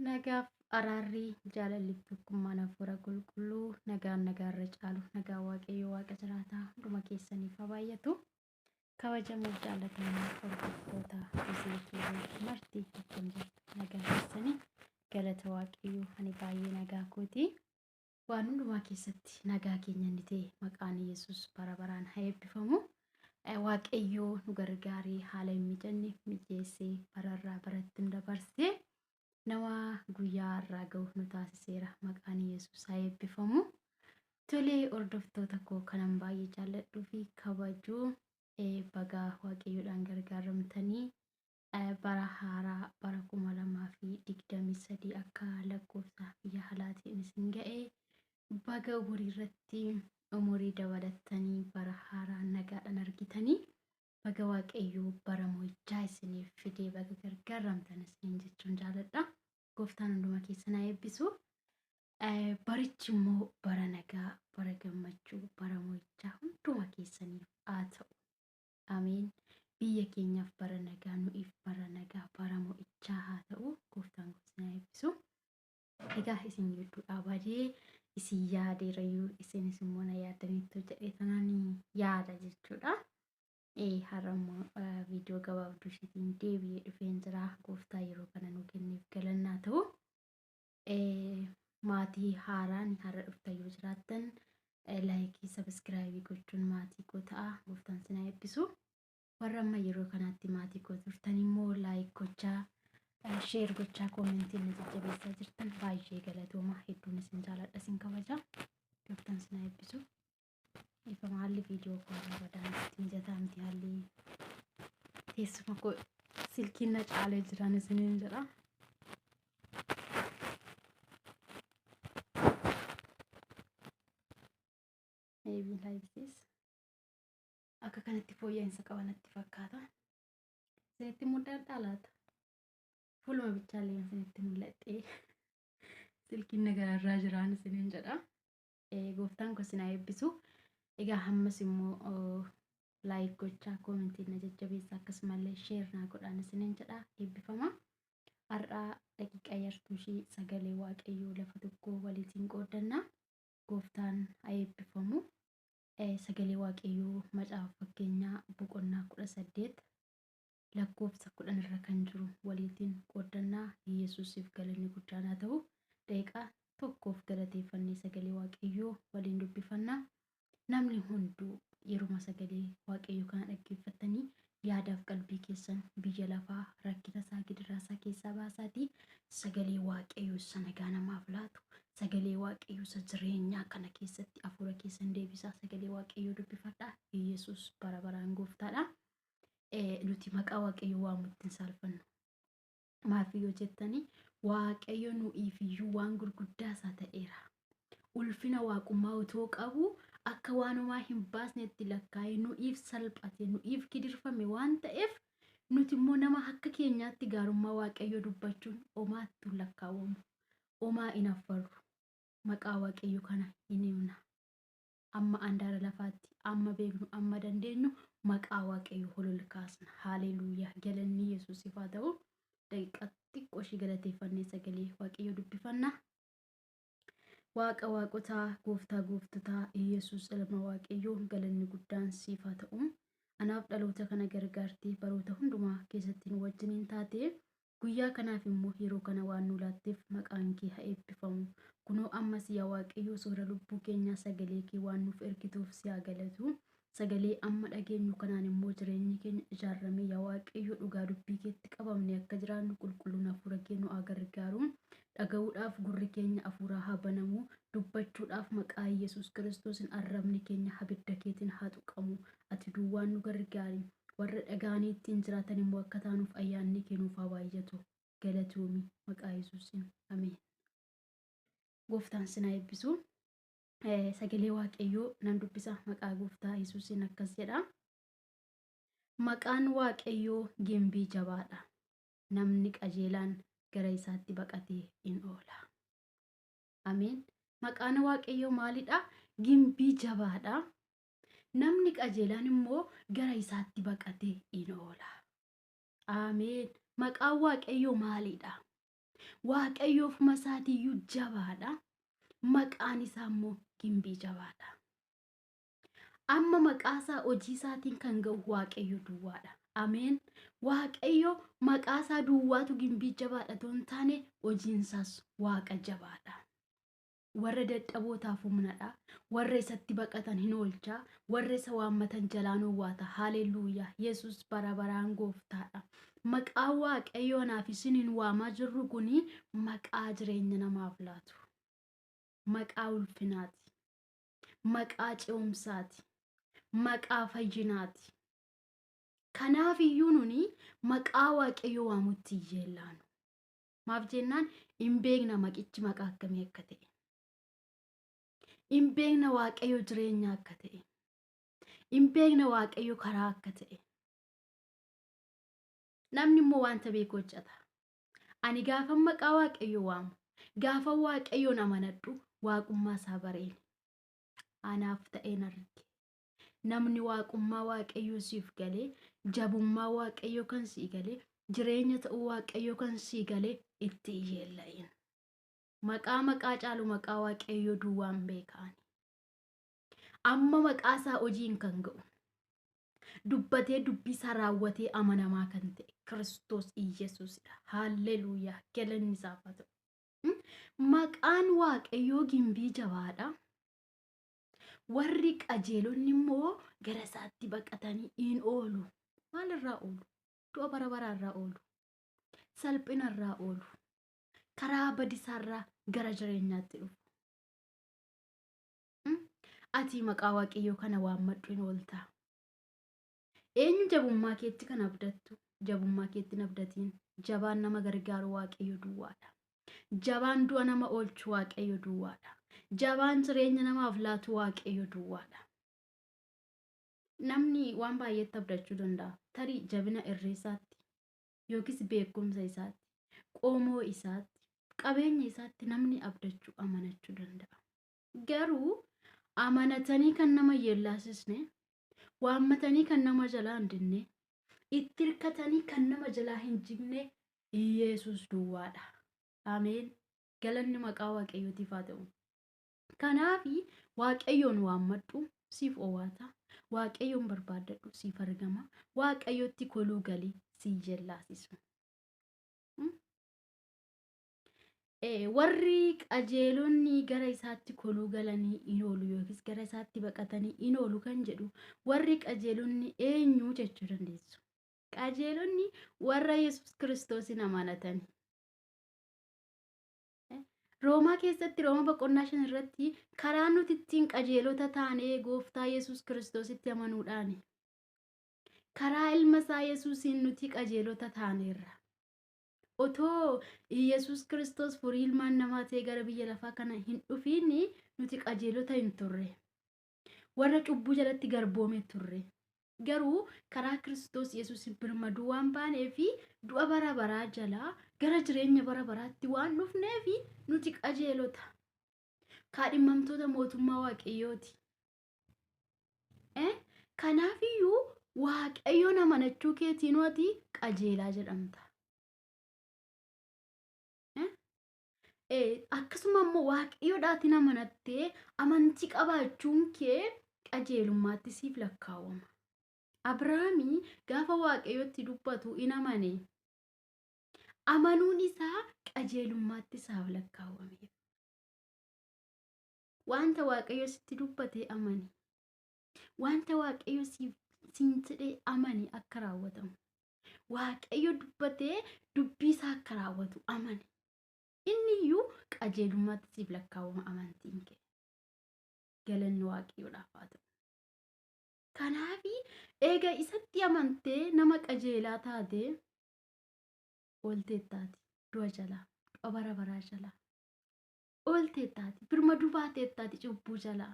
Nagaaf araarrii jaalalli tokkummaan hafuura qulqulluu nagaan nagaarra caalu nagaa waaqayyo waaqa jiraataa hunduma keessaniif haa baay'atu. Kabajamuuf jaalatamuu hordoftoota Yesuus marti akkam jirtu nagaa keessanii galata waaqayyoo ani baay'ee nagaa kooti. Waan hundumaa keessatti nagaa keenya ni ta'e maqaan Yesuus bara baraan haa eebbifamu. Waaqayyoo nu gargaaree haala hin mijanne mijeessee bararraa baratti nu dabarsee nama guyyaa har'aa ga'uuf nu taasiseera maqaan Yesuus haa eebbifamu. Tolee hordoftoota koo kanan baay'ee jaalladhuu fi kabajuu bagaa waaqayyoodhaan gargaaramtanii bara haaraa bara 2023 akka lakkoofsa biyya alaatiin isin ga'e baga umurii irratti umurii dabalattanii bara haaraa nagaadhaan argitanii baga waaqayyoo bara mo'ichaa isiniif fidee baga gargaaramtan isin jechuun jaalladha. Gooftaan hunduma keessan haa eebbisu. Barichi immoo bara nagaa, bara gammachuu, bara mo'ichaa hunduma keessaniif haa ta'u. Ameen. Biyya keenyaaf bara nagaa, nu'iif bara nagaa, bara mo'ichaa haa ta'u. Gooftaan keessan haa eebbisu. Egaa isin gidduudhaa badee isin yaadeerayyuu isinis immoo na yaadaniittu jedhee tanaan yaada jechuudha. Har'a immoo viidiyoo gabaabduu isheetiin deebi'ee dhufeen jira. Gooftaa yeroo kana nu kenneef galannaa ta'u. Maatii haaraan har'a dhuftan yoo jiraattan laayikii sabiskiraayibii gochuun maatii koo ta'a. Gooftaan sin haa eebbisu. Warra amma yeroo kanaatti maatii koo turtan immoo laayik gochaa sheer gochaa koomentiin na jajjabeessaa jirtan baay'ee galatooma. Hedduun isin jaalladha isin kabaja. Gooftaan sin haa eebbisu. Ifama haalli viidiyoo koo badaan itti mijataa miti haalli teessuma koo silkiin na caalee jiran isiniin jedha. Maybe like this. Akka kanatti fooyya'insa qabanatti fakkaata. Isinitti mul'adhaa laata? Fuuluma bichaallee isinitti mul'adhee silkiin nagararraa jiran isiniin jedha. Gooftaan koo sin haa eebbisu. Egaa hammas immoo laayik gochaa koomentiin na jajjabeessaa akkasumallee sheer naa godhaan isiniin jedha. Eebbifama. Har'aa daqiiqaa yartuu ishii sagalee waaqayyoo lafa tokko waliitiin qooddanna. Gooftaan haa eebbifamu. Sagalee waaqayyoo macaafa fakkeenyaa boqonnaa 18 lakkoofsa 10 irra kan jiru waliitiin qooddannaa. Yesuusiif galanni guddaan haa ta'u. Daqiiqaa tokkoof galateeffannee sagalee waaqayyoo waliin dubbifannaa. Namni hunduu yeruma sagalee waaqayyoo kana dhaggeeffatanii yaadaaf qalbii keessan biyya lafaa rakkina isaa gidiraa isaa keessaa baasaatii sagalee waaqayyoo sana nagaa namaaf laatu sagalee waaqayyoo isa jireenyaa kana keessatti hafuura keessan deebisaa sagalee waaqayyoo dubbifadhaa. Yesuus bara baraan gooftaadha. Nuti maqaa waaqayyoo waamutti hin saalfannu. Maaf yoo jettanii waaqayyo nu'iif iyyuu waan gurguddaa isaa ta'eera. Ulfina waaqummaa utoo qabu akka waanumaa hin baasnetti lakkaa'ee nu'iif salphate nu'iif gidirfame waan ta'eef nuti immoo nama akka keenyaatti gaarummaa waaqayyoo dubbachuun homaatti lakkaa'amu. Homaa hin affarru. Maqaa waaqayyoo kana hin himna. Amma andaara lafaatti amma beeknu amma dandeenyu maqaa waaqayyoo ol kaasna. Haaleluuyaa. Galanni Yesuusiif haa ta'u. Daqiiqaa xiqqoo ishii galateeffannee sagalee waaqayyoo dubbifanna. Waaqa waaqotaa gooftaa gooftotaa Yesuus ilma waaqayyoo galanni guddaan siif haa ta'u. Anaaf dhaloota kana gargaartee baroota hundumaa keessatti nu wajjiniin taate guyyaa kanaaf immoo yeroo kana waan nu laatteef maqaan kee haa eebbifamu. Kunoo ammas yaa waaqayyoo soora lubbuu keenyaa sagalee kee waan nuuf ergituuf si haa galatu. Sagalee amma dhageenyu kanaan immoo jireenyi keenya ijaarame yaa waaqayyoo dhugaa dubbii keetti qabamne akka jiraannu qulqulluun hafuura kee nu haa gargaaru. Dhaga'uudhaaf gurri keenya hafuuraa haa banamu. Dubbachuudhaaf maqaa Yesuus Kiristoosiin arrabni keenya abidda keetiin haa tuqamu. Ati duwwaan nu gargaari. Warra dhaga'anii ittiin jiraatan immoo akka taanuuf ayyaanni kee nuuf haa baay'atu. Galatoomi maqaa Yesuusiin. Ameen. Gooftaan sin haa eebbisu. Sagalee waaqayyoo nan dubbisa maqaa gooftaa Yesuusiin akkas jedha. Maqaan waaqayyoo gimbii jabaadha. Namni qajeelaan gara isaatti baqatee in oola. Ameen. Maqaan waaqayyoo maalidha? Gimbii jabaadha. Namni qajeelaan immoo gara isaatti baqatee in oola. Ameen. Maqaan waaqayyoo maalidha? Waaqayyo ofuma isaatiiyyuu jabaadha. Maqaan isaa immoo gimbii jabaadha. Amma maqaa isaa hojii isaatiin kan ga'u Waaqayyo duwwaadha. Ameen. Waaqayyo maqaa isaa duwwaatu gimbii jabaadha otoo hin taane hojiin isaas Waaqa jabaadha. Warra dadhabootaaf humnadha. Warra isatti baqatan hin oolcha. Warra isa waammatan jalaan owwaata. Haleluuyaa. Yesus bara baraan gooftaadha. Maqaa Waaqayyoonaaf isiniin waamaa jirru kuni maqaa jireenya namaaf laatu. Maqaa ulfinaati. Maqaa ce'umsaati. Maqaa fayyinaati. Kanaaf iyyuu nuni maqaa Waaqayyoo waamutti iyyeellaanu. Maaf jennaan hin beekna maqichi maqaa akkamii akka ta'e. Hin beekna Waaqayyo jireenya akka ta'e. Hin beekna Waaqayyo karaa akka ta'e. Namni immoo wanta beeku hojjeta. Ani gaafa maqaa Waaqayyo waamu, gaafa Waaqayyoon amanadhu, waaqummaa isaa bareeni. Anaaf ta'een arge. Namni waaqummaa Waaqayyoo siif galee, jabummaa Waaqayyoo kan sii galee, jireenya ta'uu Waaqayyoo kan sii galee itti iyyeella'in. Maqaa caalu maqaa Waaqayyoo duwwaan beekaani. Amma maqaa isaa hojiin kan ga'u. Dubbatee dubbii isaa raawwatee amanamaa kan ta'e Kiristoos Iyesuusidha. Haalleluuyaa. Galanni isaaf haa ta'u. Maqaan Waaqayyoo gimbii jabaadha. Warri qajeelonni immoo gara isaatti baqatanii hin oolu. Maalirraa oolu? Du'a bara baraarraa oolu. Salphinarraa oolu. Karaa badisaarraa gara jireenyaatti dhufu. Ati maqaa Waaqayyoo kana waammadhu hin ooltaa. Eenyu jabummaa keetti kan abdattu? Jabummaa keetti hin abdatiin. Jabaan nama gargaaru Waaqayyo duwwaadha. Jabaan du'a nama oolchu Waaqayyo duwwaadha. Jabaan jireenya namaaf laatu Waaqayyo duwwaadha. Namni waan baay'eetti abdachuu danda'a. Tarii jabina irreessaatti yookiis beekumsa isaatti, qomoo isaatti, qabeenya isaatti namni abdachuu amanachuu danda'a. Garuu amanatanii kan nama yeellaasisne, waammatanii kan nama jalaa hin dinne, itti hirkatanii kan nama jalaa hin jigne Yesus duwwaadha. Ameen. Galanni maqaa Waaqayyootiif haa ta'u. Kanaafi Waaqayyoon waammadhu siif owaata. Waaqayyoon barbaadadhu siif argama. Waaqayyootti koluu galii si yeellaasisu. Warri qajeelonni gara isaatti koluu galanii hin oolu yookiis gara isaatti baqatanii hin oolu kan jedhu warri qajeelonni eenyu jechuu dandeessu. Qajeelonni warra Yesus Kiristoosin amanatani. Roomaa keessatti Rooma boqonnaa 5 irratti karaa nuti ittiin qajeelota taanee gooftaa Yesus Kiristoositti amanuudhaani. Karaa ilma isaa Yesuusiin nuti qajeelota taaneerra. Otoo Yesus Kiristoos furii ilmaan namaa ta'ee gara biyya lafaa kana hin dhufiin nuti qajeelota hin turre. Warra cubbuu jalatti garboome turre. Garuu karaa Kiristoos Yesuus birmaduu waan baaneefi du'a bara baraa jalaa gara jireenya bara baraatti waan dhufneefi nuti qajeelota. Kaadhimamtoota mootummaa Waaqayyooti. Kanaafiyyuu Waaqayyoon amanachuu keetiin ati qajeelaa jedhamta. Akkasuma immoo Waaqayyoodhaatiin amanattee amantii qabaachuun kee qajeelummaatti siif lakkaawama. Abrahaamii gaafa Waaqayyootti dubbatu in amane. Amanuun isaa qajeelummaatti isaaf lakkaawame. Wanta Waaqayyo sitti dubbate amani. Wanta Waaqayyo siin jedhee amani akka raawwatamu. Waaqayyo dubbatee dubbii isaa akka raawwatu amani. Inni iyyuu qajeelummaatti siif lakkaawama amantiin kee. Galanni Waaqayyoodhaaf haa ta'u. Kanaafi eega isatti amantee nama qajeelaa taate oolteettaati du'a jalaa, du'a bara baraa jalaa. Oolteettaati birmaduu baateettaati cubbuu jalaa.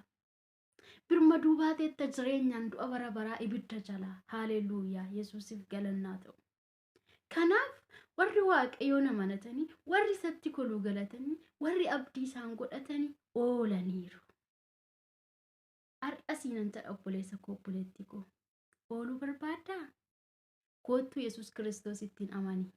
Birmaduu baateetta jireenyaan du'a bara baraa ibidda jalaa. Haleluuyaa. Yesuusiif galannaa ta'u. Kanaaf warri Waaqayyoon amanatanii, warri isatti koluu galatanii, warri abdii isaan godhatanii oolaniiru. Har'a siinan jedha obboleessa koo obboleettii koo. Ooluu barbaaddaa? Kootu Yesus Kiristoos ittiin amani.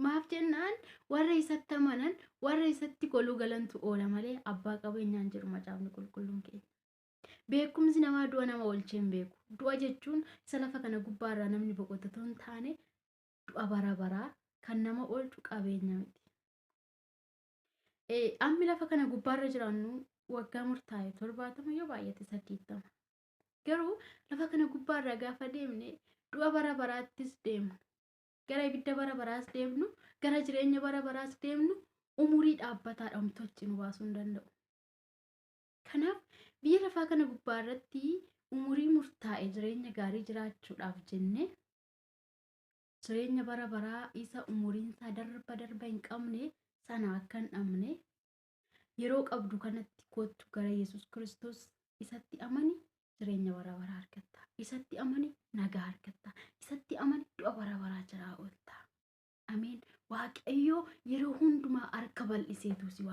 Maaf jennaan warra isatti amanan warra isatti goluu galantu oola malee abbaa qabeenyaan jedhu macaafni qulqulluun keenya. Beekumsi namaa du'a nama oolchee hin beeku. Du'a jechuun isa lafa kana gubbaarraa namni boqotatu hin taane du'a bara baraa kan nama oolchu qabeenya miti. Ammi lafa kana gubbaarra jiraannu waggaa murtaa'e 70 yoo baay'ate 80. Garuu lafa kana gubbaarra gaafa deemne du'a bara baraattis deemnu. Gara ibidda bara baraas deemnu, gara jireenya bara baraas deemnu, umurii dhaabbataadha homtochi nu baasuu hin danda'u. Kanaaf biyya lafaa kana gubbaarratti umurii murtaa'e jireenya gaarii jiraachuudhaaf jenne jireenya bara baraa isa umuriinsaa darba hin qabne sana akka hin dhabne yeroo qabdu kanatti kottu gara Yesuus Kiristoos isatti amani jireenya bara baraa argatta. Isatti amani nagaa argatta. Isatti amani du'a bara baraa jalaa oolta. Ameen. Waaqayyo yeroo hundumaa harka bal'iseetu si